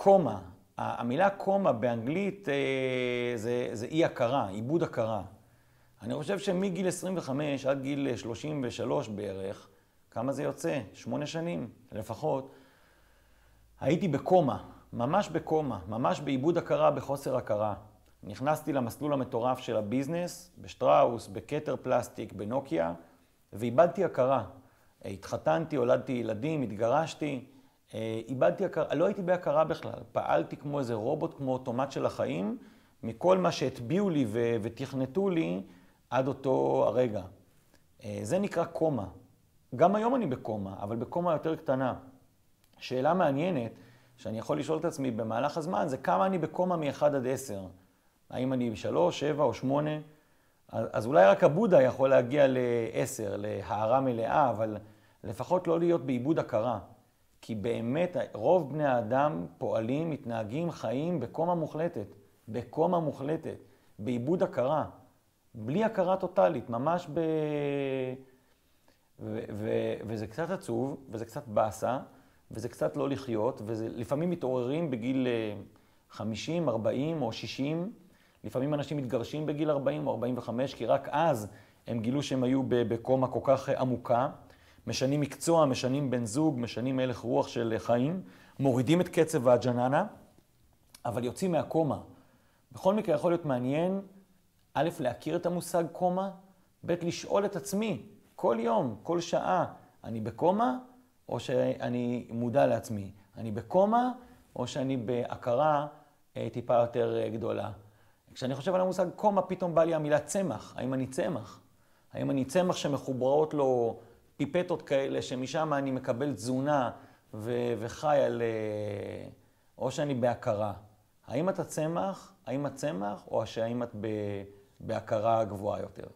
קומה. המילה קומה באנגלית זה אי הכרה, עיבוד הכרה. אני חושב שמגיל 25 עד גיל 33 בערך, כמה זה יוצא? 8 שנים לפחות. הייתי בקומה, ממש בקומה, ממש בעיבוד הכרה, בחוסר הכרה. נכנסתי למסלול המטורף של הביזנס, בשטראוס, בקטר פלסטיק, בנוקיה, ואיבדתי הכרה. התחתנתי, הולדתי ילדים, התגרשתי, איבדתי הכרה, לא הייתי בהכרה בכלל. פעלתי כמו איזה רובוט, כמו אוטומט של החיים, מכל מה שהטביעו לי ותכנתו לי עד אותו הרגע. זה נקרא קומה. גם היום אני בקומה, אבל בקומה יותר קטנה. שאלה מעניינת שאני יכול לשאול את עצמי במהלך הזמן, זה כמה אני בקומה מ-1 עד 10. האם אני 3, 7 או 8? אז אולי רק הבודה יכול להגיע ל-10, להערה מלאה, אבל לפחות לא להיות בעיבוד הכרה. כי באמת רוב בני האדם פועלים, מתנהגים, חיים בקומה מוחלטת. בקומה מוחלטת, בעיבוד הכרה. בלי הכרה טוטלית, ממש וזה קצת עצוב, וזה קצת באסה, וזה קצת לא לחיות, ולפעמים מתעוררים בגיל 50, 40 או 60, לפעמים אנשים מתגרשים בגיל 40 או 45, כי רק אז הם גילו שהם היו בקומה כל כך עמוקה, משנים מקצוע, משנים בן זוג, משנים הלך רוח של חיים, מורידים את קצב הג'ננה, אבל יוצאים מהקומה. בכל מקרה יכול להיות מעניין, א', להכיר את המושג קומה, ב', לשאול את עצמי, כל יום, כל שעה, אני בקומה או שאני מודע לעצמי? אני בקומה או שאני בהכרה טיפה יותר גדולה? כשאני חושב על המושג קומה, פתאום בא לי המילה צמח. האם אני צמח? האם אני צמח שמחוברות לו פיפטות כאלה, שמשם אני מקבל תזונה וחי על... או שאני בהכרה? האם אתה צמח? האם את צמח? או שהאם את בהכרה גבוהה יותר?